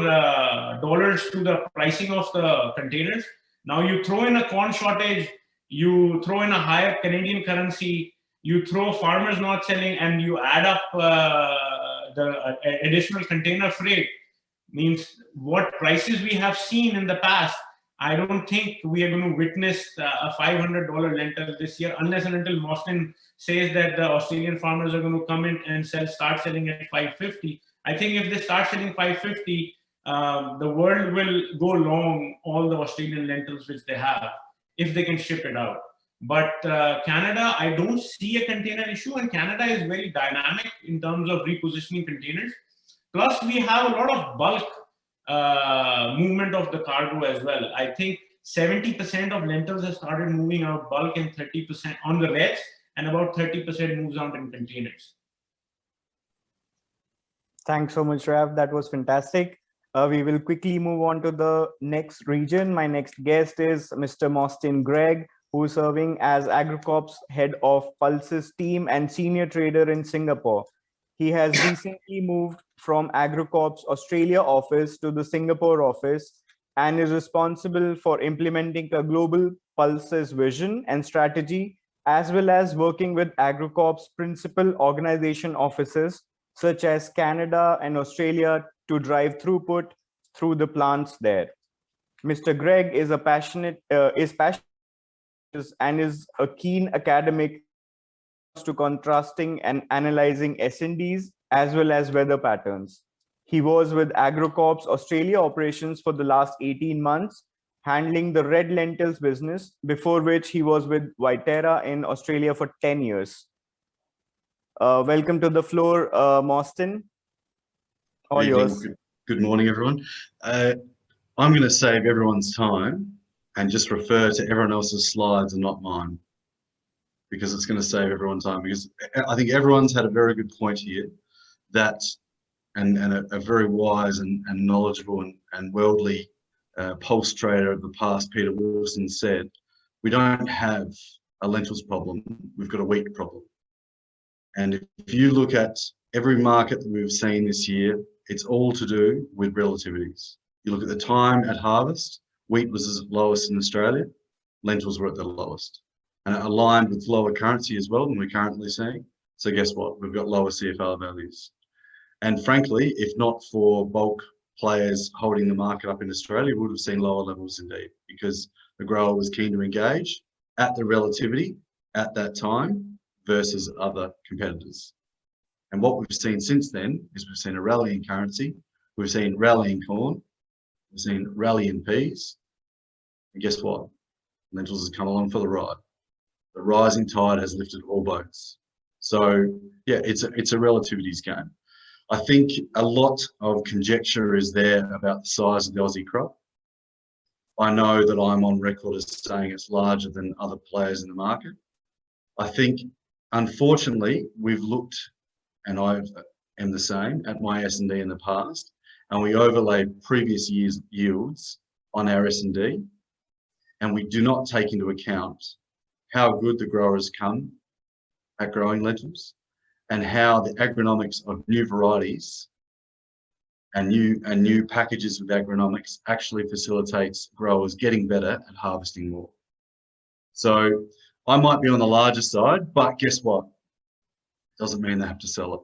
dollars to the pricing of the containers. Now you throw in a corn shortage, you throw in a higher Canadian currency, you throw farmers not selling, and you add up the additional container freight, means what prices we have seen in the past. I don't think we are going to witness a $500 lentil this year, unless and until Mostyn says that the Australian farmers are going to come in and start selling at $550. I think if they start selling $550, the world will go long all the Australian lentils which they have, if they can ship it out. But Canada, I don't see a container issue, and Canada is very dynamic in terms of repositioning containers. Plus, we have a lot of bulk movement of the cargo as well. I think 70% of lentils have started moving out bulk, and 30% on the reds, and about 30% moves out in containers. Thanks so much, Rav. That was fantastic. We will quickly move on to the next region. My next guest is Mr. Mostyn Gregg, who is serving as Agrocorp's head of pulses team and senior trader in Singapore. He has recently moved from Agrocorp's Australia office to the Singapore office and is responsible for implementing a global pulses vision and strategy, as well as working with Agrocorp's principal organization offices, such as Canada and Australia, to drive throughput through the plants there. Mr. Gregg is passionate and is a keen academic to contrasting and analyzing S&Ds as well as weather patterns. He was with Agrocorp's Australia operations for the last 18 months, handling the red lentils business, before which he was with Viterra in Australia for 10 years. Welcome to the floor, Mostyn. All yours. Good morning, everyone. I'm going to save everyone's time and just refer to everyone else's slides and not mine, because it's going to save everyone time. Because I think everyone's had a very good point here, that and a very wise and knowledgeable and worldly pulse trader of the past, Peter Wilson, said, we don't have a lentils problem, we've got a wheat problem. And if you look at every market that we've seen this year, it's all to do with relativities. You look at the time at harvest, wheat was as lowest in Australia, lentils were at the lowest. And it aligned with lower currency as well than we're currently seeing. So guess what? We've got lower CFR values. And frankly, if not for bulk players holding the market up in Australia, we would have seen lower levels indeed, because the grower was keen to engage at the relativity at that time versus other competitors. And what we've seen since then is we've seen a rally in currency, we've seen rally in corn, we've seen rally in peas, and guess what? Lentils has come along for the ride. The rising tide has lifted all boats. So yeah, it's a relativities game. I think a lot of conjecture is there about the size of the Aussie crop. I know that I'm on record as saying it's larger than other players in the market. I think, unfortunately, we've looked, and I am the same, at my S&D in the past, and we overlay previous years' yields on our S&D, and we do not take into account how good the growers come at growing lentils, and how the agronomics of new varieties and new packages with agronomics actually facilitates growers getting better at harvesting more. So I might be on the larger side, but guess what? Doesn't mean they have to sell it.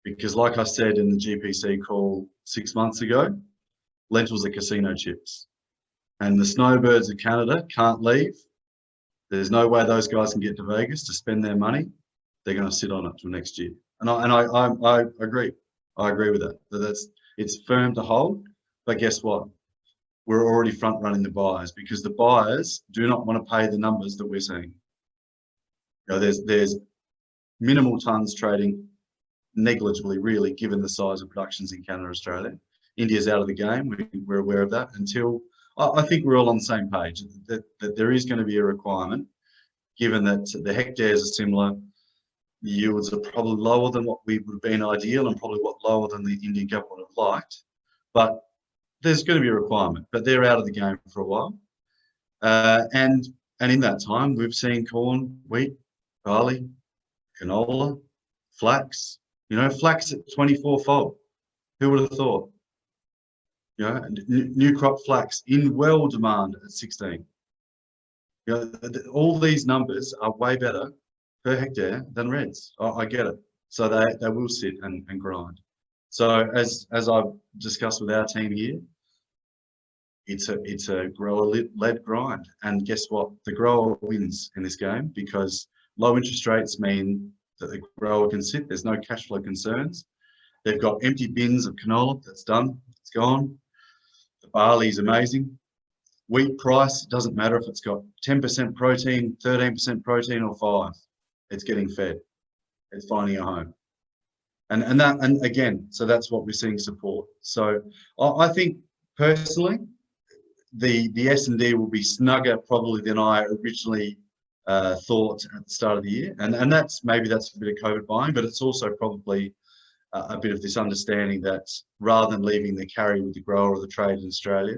Because like I said in the GPC call 6 months ago, lentils are casino chips. And the snowbirds of Canada can't leave. There's no way those guys can get to Vegas to spend their money. They're going to sit on it till next year. And I agree. I agree with that. It's firm to hold. But guess what? We're already front running the buyers because the buyers do not want to pay the numbers that we're seeing. You know, there's minimal tons trading negligibly, really, given the size of productions in Canada, Australia. India's out of the game. We're aware of that until I think we're all on the same page that there is going to be a requirement, given that the hectares are similar, the yields are probably lower than what we would have been ideal and probably lower than the Indian government would have liked. But there's going to be a requirement, but they're out of the game for a while. And in that time, we've seen corn, wheat, barley, canola, flax. You know, flax at 24-fold. Who would have thought? You know, new crop flax in well demand at 16. You know, all these numbers are way better per hectare than reds. I get it. So they will sit and grind. So as I've discussed with our team here, it's a grower-led grind. And guess what? The grower wins in this game because low interest rates mean that the grower can sit. There's no cash flow concerns. They've got empty bins of canola. That's done. It's gone. The barley is amazing. Wheat price, doesn't matter if it's got 10% protein, 13% protein, or 5%. It's getting fed. It's finding a home. And again, so that's what we're seeing support. So I think personally, the S&D will be snugger probably than I originally thought at the start of the year. And that's a bit of COVID buying, but it's also probably a bit of this understanding that rather than leaving the carry with the grower or the trade in Australia,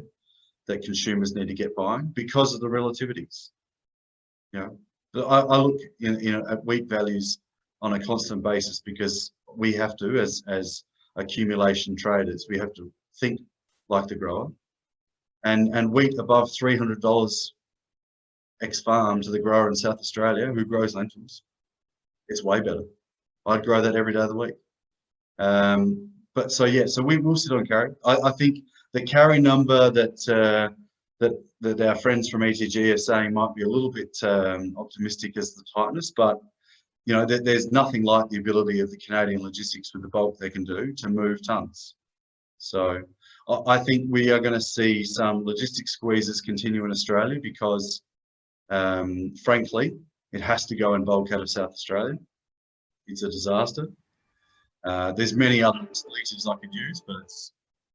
that consumers need to get buying because of the relativities. You know, I look at wheat values on a constant basis because we have to, as accumulation traders, we have to think like the grower. And wheat above $300 ex-farm to the grower in South Australia who grows lentils, it's way better. I'd grow that every day of the week. But so we will sit on carry. I think the carry number that our friends from ETG are saying might be a little bit optimistic as the tightness, but you know, there's nothing like the ability of the Canadian logistics with the bulk they can do to move tons. So I think we are going to see some logistics squeezes continue in Australia because, frankly, it has to go in bulk out of South Australia. It's a disaster. There's many other expletives I could use, but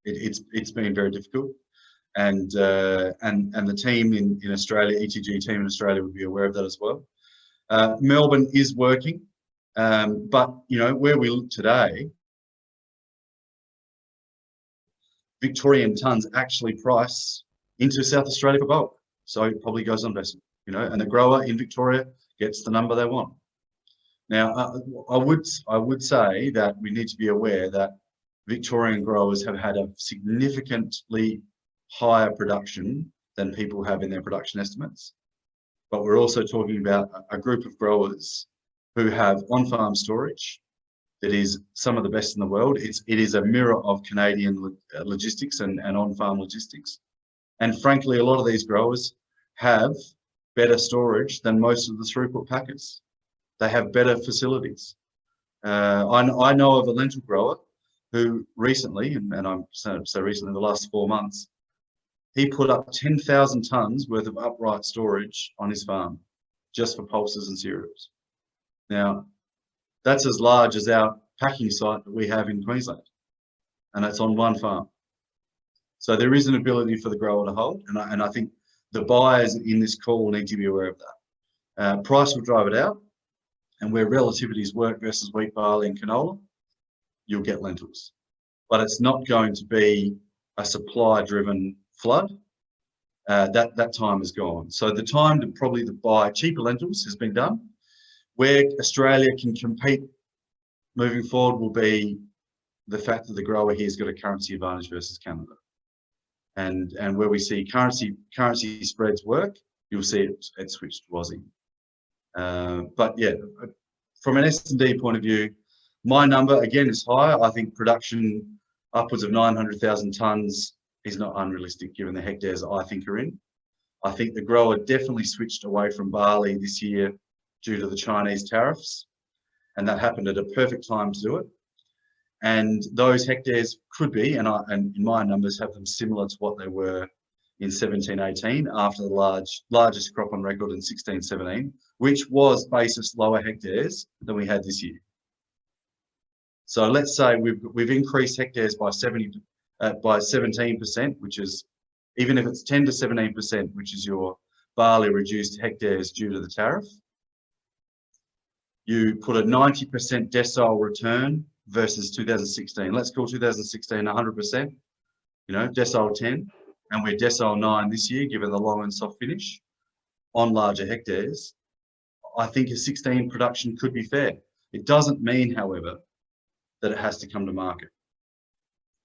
it's been very difficult. And the team in Australia, ETG team in Australia, would be aware of that as well. Melbourne is working, but you know where we look today, Victorian tons actually price into South Australia for bulk, so it probably goes on vessel. You know, and the grower in Victoria gets the number they want. Now, I would say that we need to be aware that Victorian growers have had a significantly higher production than people have in their production estimates. But we're also talking about a group of growers who have on-farm storage that is some of the best in the world. It is a mirror of Canadian logistics and on-farm logistics. And frankly, a lot of these growers have better storage than most of the throughput packers. They have better facilities. I know of a lentil grower who recently, and I'm so recently, the last 4 months, he put up 10,000 tons worth of upright storage on his farm, just for pulses and cereals. Now, that's as large as our packing site that we have in Queensland, and it's on one farm. So there is an ability for the grower to hold, and I think the buyers in this call need to be aware of that. Price will drive it out, and where relativities work versus wheat, barley, and canola, you'll get lentils. But it's not going to be a supply-driven flood. That time is gone. So the time to probably buy cheaper lentils has been done. Where Australia can compete moving forward will be the fact that the grower here has got a currency advantage versus Canada. And where we see currency spreads work, you'll see it switched to Aussie. But yeah, from an S&D point of view, my number again is higher. I think production upwards of 900,000 tonnes is not unrealistic given the hectares I think are in. I think the grower definitely switched away from barley this year due to the Chinese tariffs, and that happened at a perfect time to do it. And those hectares could be, and in my numbers have them similar to what they were in 17-18 after the largest crop on record in 16-17, which was basis lower hectares than we had this year. So let's say we've increased hectares by 17%, which is, even if it's 10 to 17%, which is your barley reduced hectares due to the tariff. You put a 90% decile return versus 2016. Let's call 2016 100%, decile 10, and we're decile 9 this year, given the long and soft finish on larger hectares. I think a 16 production could be fair. It doesn't mean, however, that it has to come to market,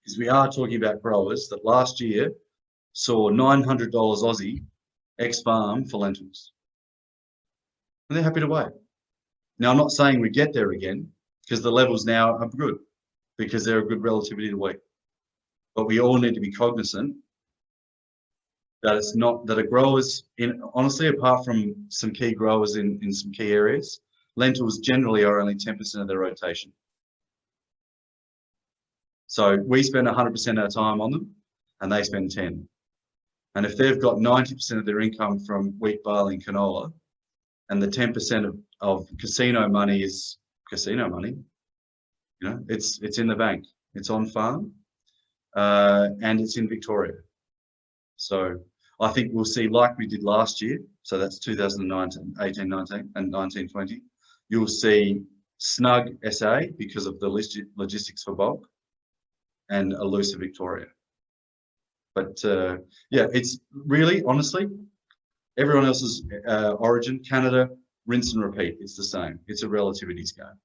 because we are talking about growers that last year saw $900 Aussie ex-farm for lentils, and they're happy to wait. Now, I'm not saying we get there again, because the levels now are good, because they're a good relativity to wheat. But we all need to be cognizant that it's not that a growers honestly, apart from some key growers in some key areas, lentils generally are only 10% of their rotation. So we spend 100% of our time on them, and they spend 10. And if they've got 90% of their income from wheat, barley, and canola, and the 10% of casino money is casino money, it's in the bank, it's on farm, and it's in Victoria. So I think we'll see, like we did last year, so that's 2019, 18, 19, and 19, 20, you'll see snug SA because of the logistics for bulk, and a looser Victoria. But yeah, it's really, honestly, everyone else's origin, Canada, rinse and repeat, it's the same. It's a relativities game.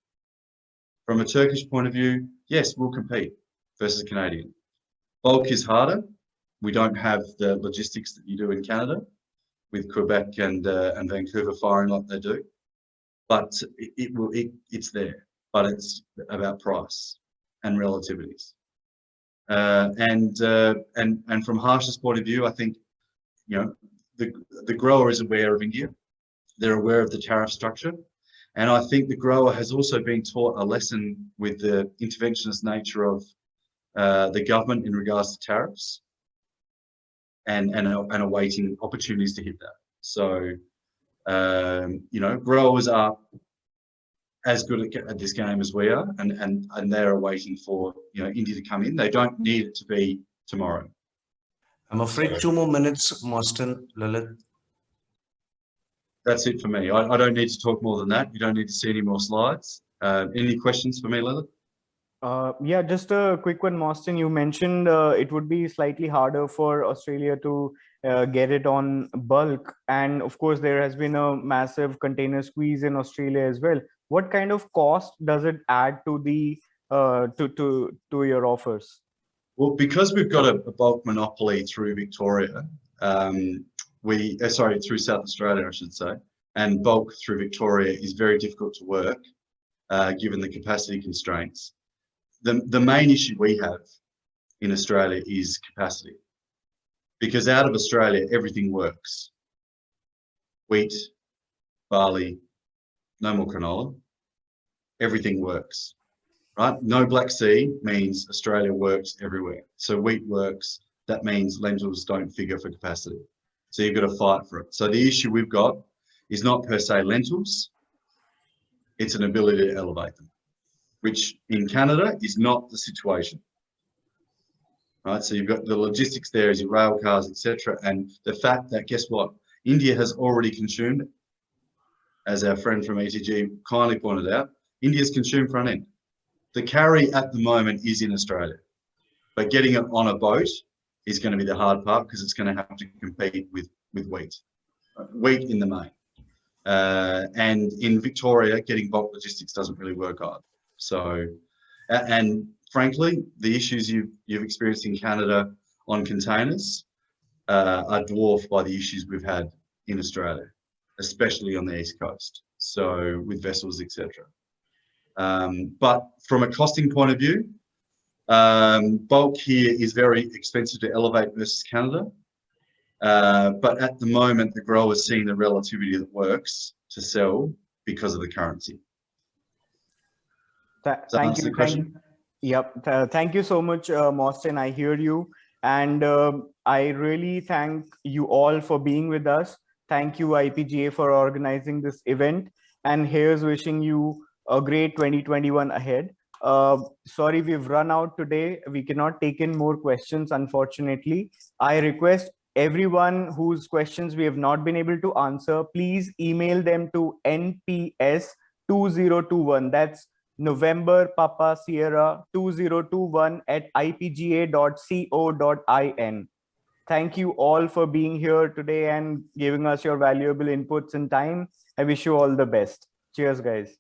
From a Turkish point of view, yes, we'll compete versus Canadian. Bulk is harder. We don't have the logistics that you do in Canada with Quebec and Vancouver firing like they do. But it's there. But it's about price and relativities. And from Harsha's point of view, I think the grower is aware of India. They're aware of the tariff structure. And I think the grower has also been taught a lesson with the interventionist nature of the government in regards to tariffs and awaiting opportunities to hit that. So, growers are as good at this game as we are, and they're waiting for India to come in. They don't need it to be tomorrow. I'm afraid 2 more minutes, Mostyn, Lalit. That's it for me. I don't need to talk more than that. You don't need to see any more slides. Any questions for me, Lalit? Yeah, just a quick one, Mostyn. You mentioned it would be slightly harder for Australia to get it on bulk. And of course, there has been a massive container squeeze in Australia as well. What kind of cost does it add to the to your offers? Well, because we've got a bulk monopoly through Victoria, through South Australia, I should say, and bulk through Victoria is very difficult to work, given the capacity constraints. The main issue we have in Australia is capacity, because out of Australia, everything works. Wheat, barley, no more canola, everything works, right? No Black Sea means Australia works everywhere. So wheat works, that means lentils don't figure for capacity. So you've got to fight for it. So the issue we've got is not per se lentils, it's an ability to elevate them, which in Canada is not the situation, right? So you've got the logistics there as your rail cars, etc. And the fact that, guess what? India has already consumed it. As our friend from ETG kindly pointed out, India's consumed front end. The carry at the moment is in Australia, but getting it on a boat is going to be the hard part, because it's going to have to compete with wheat in the main. And in Victoria, getting bulk logistics doesn't really work either. So, and frankly, the issues you've experienced in Canada on containers are dwarfed by the issues we've had in Australia, especially on the East Coast. So with vessels, etc. But from a costing point of view, bulk here is very expensive to elevate versus Canada. But at the moment, the grower is seeing the relativity that works to sell because of the currency. Thank you. Thank you so much, Mostyn. I hear you. And I really thank you all for being with us. Thank you, IPGA, for organizing this event. And here's wishing you a great 2021 ahead. Sorry, we've run out today. We cannot take in more questions, unfortunately. I request everyone whose questions we have not been able to answer, please email them to nps2021. That's November Papa Sierra 2021 at ipga.co.in. Thank you all for being here today and giving us your valuable inputs and time. I wish you all the best. Cheers, guys.